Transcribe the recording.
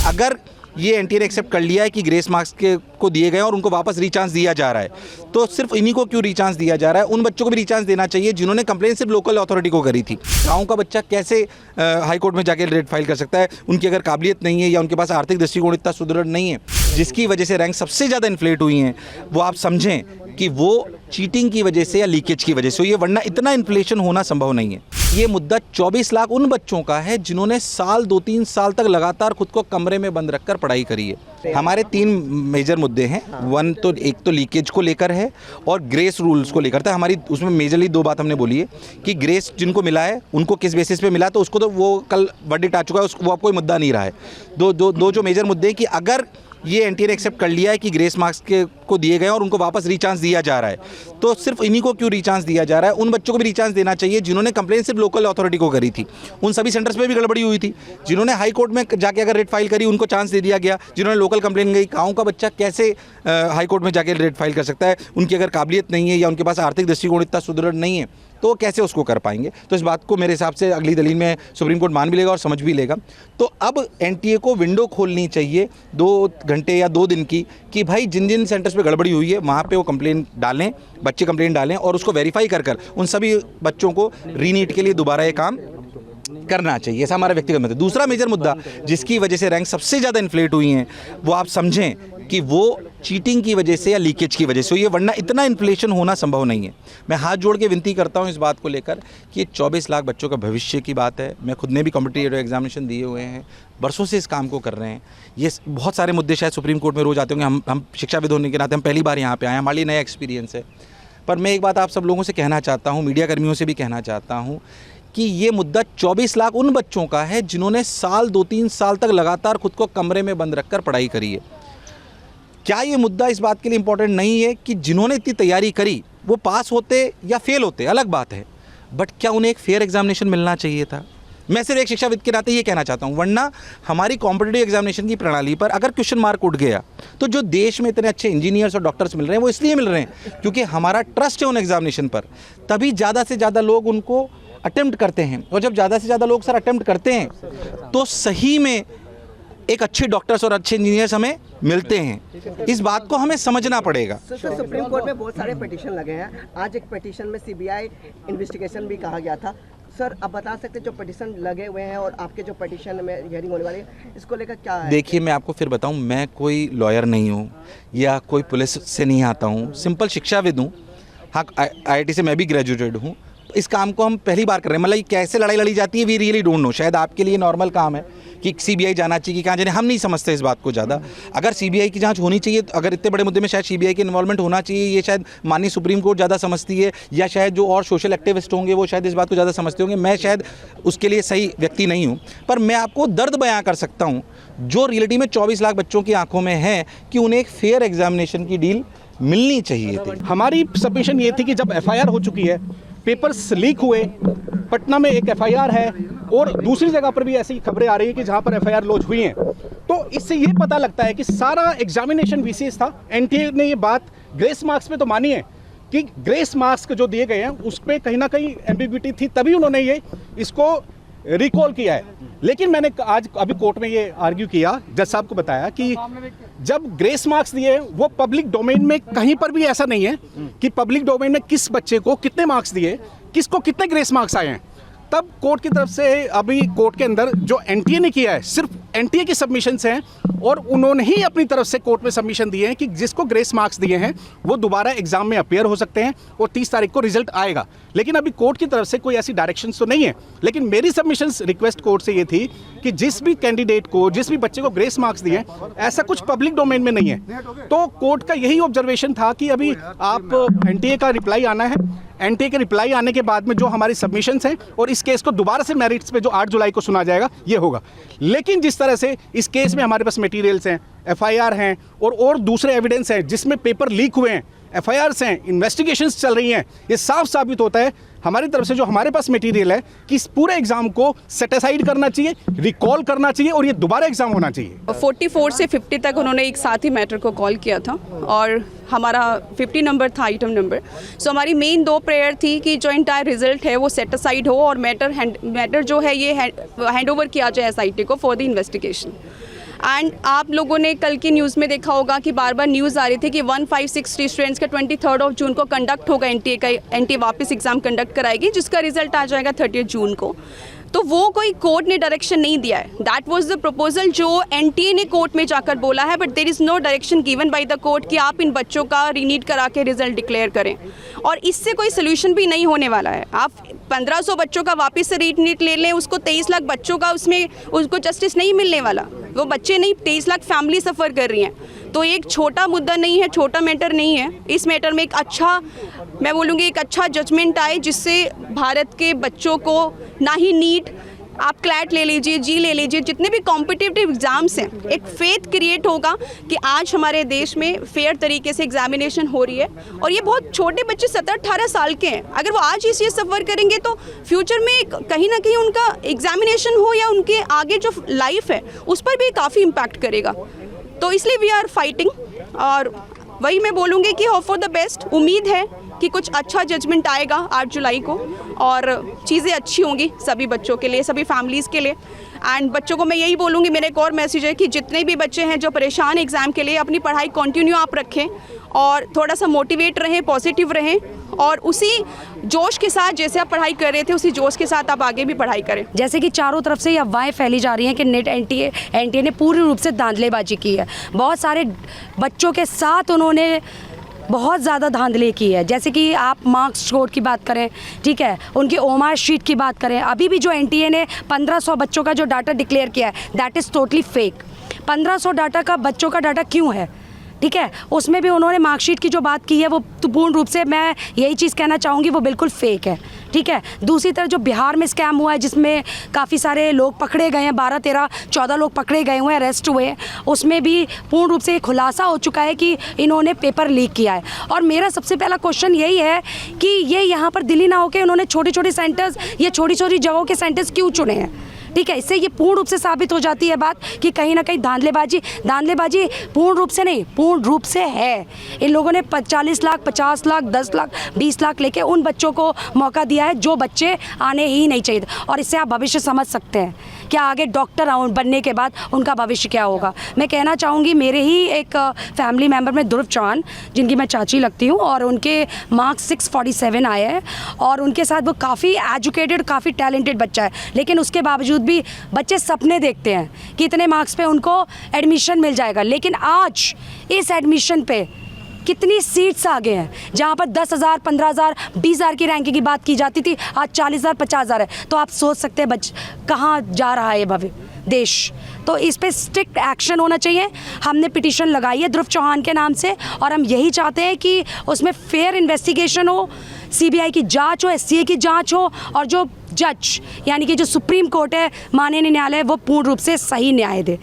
अगर ये एनटीए ने एक्सेप्ट कर लिया है कि ग्रेस मार्क्स को दिए गए और उनको वापस रीचांस दिया जा रहा है, तो सिर्फ इन्हीं को क्यों रीचांस दिया जा रहा है? उन बच्चों को भी रीचांस देना चाहिए जिन्होंने कंप्लेंट सिर्फ लोकल अथॉरिटी को करी थी। गाँव का बच्चा कैसे हाई कोर्ट में जाके रेट फाइल कर सकता है? उनकी अगर काबिलियत नहीं है या उनके पास आर्थिक दृष्टिकोण इतना सुदृढ़ नहीं है, जिसकी वजह से रैंक सबसे ज़्यादा इन्फ्लेट हुई हैं, वो आप समझें कि वो चीटिंग की वजह से या लीकेज की वजह से हुई है, वरना इतना इन्फ्लेशन होना संभव नहीं है। ये मुद्दा 24 लाख उन बच्चों का है जिन्होंने साल 2-3 साल तक लगातार खुद को कमरे में बंद रखकर पढ़ाई करी है। हमारे 3 मेजर मुद्दे हैं। एक तो लीकेज को लेकर है और ग्रेस रूल्स को लेकर था। हमारी उसमें मेजरली 2 बात हमने बोली है कि ग्रेस जिनको मिला है उनको किस बेसिस पे मिला, तो उसको तो वो कल वर्डिक्ट आ चुका है, वो अब कोई मुद्दा नहीं रहा है। दो जो मेजर मुद्दे हैं कि अगर ये एनटीए ने एक्सेप्ट कर लिया है कि ग्रेस मार्क्स को दिए गए और उनको वापस रीचांस दिया जा रहा है, तो सिर्फ इन्हीं को क्यों रीचांस दिया जा रहा है? उन बच्चों को भी रीचांस देना चाहिए जिन्होंने कंप्लेंट सिर्फ लोकल अथॉरिटी को करी थी। उन सभी सेंटर्स पे भी गड़बड़ी हुई थी। जिन्होंने हाई कोर्ट में जाके अगर रेट फाइल करी उनको चांस दे दिया गया, जिन्होंने लोकल कंप्लेंट गई। गाँव का बच्चा कैसे हाई कोर्ट में जाके रेट फाइल कर सकता है? उनकी अगर काबिलियत नहीं है या उनके पास आर्थिक दृष्टिकोण इतना सुदृढ़ नहीं है, तो वो कैसे उसको कर पाएंगे? तो इस बात को मेरे हिसाब से अगली दलील में सुप्रीम कोर्ट मान भी लेगा और समझ भी लेगा। तो अब एनटीए को विंडो खोलनी चाहिए 2 घंटे या 2 दिन की, कि भाई जिन जिन सेंटर्स पे गड़बड़ी हुई है वहाँ पे वो कंप्लेंट डालें, बच्चे कंप्लेंट डालें और उसको वेरीफाई कर उन सभी बच्चों को रीनीट के लिए दोबारा ये काम करना चाहिए। ऐसा हमारा व्यक्तिगत मत है। दूसरा मेजर मुद्दा जिसकी वजह से रैंक सबसे ज़्यादा इन्फ्लेट हुई हैं, वो आप समझें कि वो चीटिंग की वजह से या लीकेज की वजह से हुई है, वरना इतना इन्फ्लेशन होना संभव नहीं है। मैं हाथ जोड़ के विनती करता हूं इस बात को लेकर कि ये 24 लाख बच्चों का भविष्य की बात है। मैं खुद ने भी कॉम्पिटिटिव एग्जामिनेशन दिए हुए हैं, बरसों से इस काम को कर रहे हैं। ये बहुत सारे मुद्दे शायद सुप्रीम कोर्ट में रोज़ आते होंगे। हम शिक्षाविद होने के नाते हम पहली बार यहाँ पर आए हैं, हमारे लिए नया एक्सपीरियंस है। पर मैं एक बात आप सब लोगों से कहना चाहता हूँ, मीडिया कर्मियों से भी कहना चाहता हूँ कि ये मुद्दा 24 लाख उन बच्चों का है जिन्होंने साल 2-3 साल तक लगातार खुद को कमरे में बंद रखकर पढ़ाई करी है। क्या ये मुद्दा इस बात के लिए इम्पोर्टेंट नहीं है कि जिन्होंने इतनी तैयारी करी वो पास होते या फेल होते, अलग बात है, बट क्या उन्हें एक फेयर एग्जामिनेशन मिलना चाहिए था? मैं सिर्फ एक शिक्षाविद के नाते ये कहना चाहता हूँ, वरना हमारी कॉम्पिटिटिव एग्जामिनेशन की प्रणाली पर अगर क्वेश्चन मार्क उठ गया तो जो देश में इतने अच्छे इंजीनियर्स और डॉक्टर्स मिल रहे हैं वो इसलिए मिल रहे हैं क्योंकि हमारा ट्रस्ट है उन एग्जामिनेशन पर। तभी ज़्यादा से ज़्यादा लोग उनको अटेम्प्ट करते हैं, और जब ज़्यादा से ज़्यादा लोग सर अटेम्प्ट करते हैं तो सही में एक अच्छे डॉक्टर्स और अच्छे इंजीनियर्स हमें मिलते हैं। इस बात को हमें समझना पड़ेगा। सर, सुप्रीम कोर्ट में बहुत सारे पिटीशन लगे हैं। आज एक पिटीशन में सीबीआई इन्वेस्टिगेशन भी कहा गया था। सर, आप बता सकते हैं जो पिटीशन लगे हुए हैं और आपके जो पिटीशन में हियरिंग होने वाली है, इसको लेकर क्या है? देखिए, मैं आपको फिर बताऊं, मैं कोई लॉयर नहीं हूं या कोई पुलिस से नहीं आता हूं, सिंपल शिक्षाविद हूं। हाँ, IIT से मैं भी ग्रेजुएटेड हूं। इस काम को हम पहली बार कर रहे हैं, मतलब कैसे लड़ाई लड़ी जाती है वी रियली डोंट नो। शायद आपके लिए नॉर्मल काम है कि सीबीआई जाना चाहिए कि कहाँ जाने, हम नहीं समझते इस बात को ज़्यादा। अगर सीबीआई की जांच होनी चाहिए, अगर इतने बड़े मुद्दे में शायद सीबीआई की इन्वॉल्वमेंट होना चाहिए, ये शायद माननीय सुप्रीम कोर्ट ज़्यादा समझती है, या शायद जो और सोशल एक्टिविस्ट होंगे वो शायद इस बात को ज़्यादा समझते होंगे। मैं शायद उसके लिए सही व्यक्ति नहीं हूँ, पर मैं आपको दर्द बयां कर सकता हूँ जो रियलिटी में 24 लाख बच्चों की आंखों में है कि उन्हें एक फेयर एग्जामिनेशन की डील मिलनी चाहिए थी। हमारी सबमिशन ये थी कि जब FIR हो चुकी है, पेपर्स लीक हुए, पटना में एक FIR है और दूसरी जगह पर भी ऐसी खबरें आ रही है कि जहां पर FIR लॉन्च हुई हैं, तो इससे ये पता लगता है कि सारा एग्जामिनेशन VCS था। एनटीए ने ये बात ग्रेस मार्क्स पे तो मानी है कि ग्रेस मार्क्स जो दिए गए हैं उस पर कहीं ना कहीं एम्बिग्विटी थी, तभी उन्होंने ये इसको रिकॉल किया है। लेकिन मैंने आज अभी कोर्ट में ये आर्ग्यू किया, जज साहब को बताया कि जब ग्रेस मार्क्स दिए वो पब्लिक डोमेन में कहीं पर भी ऐसा नहीं है कि पब्लिक डोमेन में किस बच्चे को कितने मार्क्स दिए, किसको कितने ग्रेस मार्क्स आए हैं। तब कोर्ट की तरफ से अभी कोर्ट के अंदर जो एनटीए ने किया है, सिर्फ एनटीए की सबमिशंस हैं और उन्होंने ही अपनी तरफ से कोर्ट में सबमिशन दिए हैं कि जिसको ग्रेस मार्क्स दिए हैं वो दोबारा एग्जाम में अपीयर हो सकते हैं और 30 तारीख को रिजल्ट आएगा। लेकिन अभी कोर्ट की तरफ से कोई ऐसी डायरेक्शंस तो नहीं है। लेकिन मेरी सबमिशंस रिक्वेस्ट कोर्ट से ये थी कि जिस भी कैंडिडेट को, जिस भी बच्चे को ग्रेस मार्क्स दिए, ऐसा कुछ पब्लिक डोमेन में नहीं है। तो कोर्ट का यही ऑब्जर्वेशन था कि अभी आप एनटीए का रिप्लाई आना है, एनटीए के रिप्लाई आने के बाद में जो हमारी सबमिशंस हैं और इस केस को दोबारा से मेरिट्स पे जो 8 जुलाई को सुना जाएगा ये होगा। लेकिन जिस तरह से इस केस में हमारे पास मटेरियल्स हैं, FIR हैं और दूसरे एविडेंस हैं जिसमें पेपर लीक हुए हैं, FIRs हैं, इन्वेस्टिगेशंस चल रही हैं, ये साफ साबित होता है हमारी तरफ से जो हमारे पास मटेरियल है कि इस पूरे एग्जाम को सेट असाइड करना चाहिए, रिकॉल करना चाहिए और ये दोबारा एग्जाम होना चाहिए। 44 से 50 तक उन्होंने एक साथ ही मैटर को कॉल किया था और हमारा 50 नंबर था आइटम नंबर। सो हमारी मेन 2 प्रेयर थी कि जो इंटायर रिजल्ट है वो सेट असाइड हो और मैटर जो है ये हैंड ओवर किया जाए SIT को फॉर द इन्वेस्टिगेशन। एंड आप लोगों ने कल की न्यूज़ में देखा होगा कि बार बार न्यूज़ आ रही थी कि 156 स्टूडेंट्स का 23 जून को कंडक्ट होगा, एनटीए वापस एग्ज़ाम कंडक्ट कराएगी, जिसका रिजल्ट आ जाएगा 30 जून को। तो वो कोई कोर्ट ने डायरेक्शन नहीं दिया है, दैट वाज द प्रपोजल जो एनटीए ने कोर्ट में जाकर बोला है, but there is no direction given by the court कि आप इन बच्चों का रीनीट करा के रिजल्ट डिक्लेयर करें। और इससे कोई सोल्यूशन भी नहीं होने वाला है। आप 1500 बच्चों का वापस से रीनीट ले लें, उसको 23 लाख बच्चों का उसमें उसको जस्टिस नहीं मिलने वाला। वो बच्चे नहीं, 23 लाख फैमिली सफ़र कर रही हैं। तो एक छोटा मुद्दा नहीं है, छोटा मैटर नहीं है। इस मैटर में एक अच्छा, मैं बोलूँगी एक अच्छा जजमेंट आए, जिससे भारत के बच्चों को ना ही नीट, आप क्लैट ले लीजिए, जी ले लीजिए, जितने भी कॉम्पिटिटिव एग्ज़ाम्स हैं, एक फेथ क्रिएट होगा कि आज हमारे देश में फेयर तरीके से एग्जामिनेशन हो रही है। और ये बहुत छोटे बच्चे 17-18 साल के हैं, अगर वो आज इस सफ़र करेंगे तो फ्यूचर में कहीं ना कहीं उनका एग्जामिनेशन हो या उनके आगे जो लाइफ है उस पर भी काफ़ी इम्पैक्ट करेगा। तो इसलिए वी आर फाइटिंग, और वही मैं बोलूँगी कि होप फॉर द बेस्ट। उम्मीद है कि कुछ अच्छा जजमेंट आएगा 8 जुलाई को और चीज़ें अच्छी होंगी सभी बच्चों के लिए, सभी फैमिलीज़ के लिए। एंड बच्चों को मैं यही बोलूँगी, मेरा एक और मैसेज है कि जितने भी बच्चे हैं जो परेशान एग्ज़ाम के लिए, अपनी पढ़ाई कंटिन्यू आप रखें और थोड़ा सा मोटिवेट रहें, पॉजिटिव रहें, और उसी जोश के साथ जैसे आप पढ़ाई कर रहे थे उसी जोश के साथ आप आगे भी पढ़ाई करें। जैसे कि चारों तरफ से ये अफवाहें फैली जा रही हैं कि नेट एनटीए ने पूरी रूप से धांधलेबाजी की है। बहुत सारे बच्चों के साथ उन्होंने बहुत ज़्यादा धांधली की है। जैसे कि आप मार्क्स स्कोर की बात करें, ठीक है, उनकी ओमार शीट की बात करें, अभी भी जो एनटीए ने 1500 बच्चों का जो डाटा डिक्लेयर किया है, that is totally fake. 1500 data का बच्चों का डाटा क्यों है, ठीक है, उसमें भी उन्होंने मार्कशीट की जो बात की है वो तो पूर्ण रूप से, मैं यही चीज़ कहना चाहूँगी, वो बिल्कुल फेक है, ठीक है। दूसरी तरफ जो बिहार में स्कैम हुआ है, जिसमें काफ़ी सारे लोग पकड़े गए हैं, 12, 13, 14 लोग पकड़े गए हुए हैं, अरेस्ट हुए हैं, उसमें भी पूर्ण रूप से एक खुलासा हो चुका है कि इन्होंने पेपर लीक किया है। और मेरा सबसे पहला क्वेश्चन यही है कि ये यहाँ पर दिल्ली ना होकर उन्होंने छोटे छोटे सेंटर्स या छोटी छोटी जगहों के सेंटर्स क्यों चुने हैं, ठीक है। इससे ये पूर्ण रूप से साबित हो जाती है बात कि कहीं ना कहीं धांधलेबाजी पूर्ण रूप से नहीं, पूर्ण रूप से है। इन लोगों ने 40 लाख, 50 लाख, 10 लाख, 20 लाख लेके उन बच्चों को मौका दिया है जो बच्चे आने ही नहीं चाहिए। और इससे आप भविष्य समझ सकते हैं कि आगे डॉक्टर बनने के बाद उनका भविष्य क्या होगा। मैं कहना चाहूँगी, मेरे ही एक फैमिली मेम्बर में ध्रुव चौहान, जिनकी मैं चाची लगती हूँ, और उनके मार्क्स 647 आए हैं, और उनके साथ वो काफ़ी एजुकेटेड, काफ़ी टैलेंटेड बच्चा है, लेकिन उसके बावजूद भी बच्चे सपने देखते हैं कि इतने मार्क्स पे उनको एडमिशन मिल जाएगा। लेकिन आज इस एडमिशन पे कितनी सीट्स आ गए हैं, जहाँ पर 10,000, 15,000, 20,000 की रैंकिंग की बात की जाती थी, आज 40,000, 50,000 है। तो आप सोच सकते हैं कहाँ जा रहा है ये भविष्य देश। तो इस पे स्ट्रिक्ट एक्शन होना चाहिए। हमने पिटीशन लगाई है ध्रुव चौहान के नाम से, और हम यही चाहते हैं कि उसमें फेयर इन्वेस्टिगेशन हो, सीबीआई की जांच हो, एससीए की जांच हो, और जो जज यानी कि जो सुप्रीम कोर्ट है, माननीय न्यायालय, वो पूर्ण रूप से सही न्याय दे।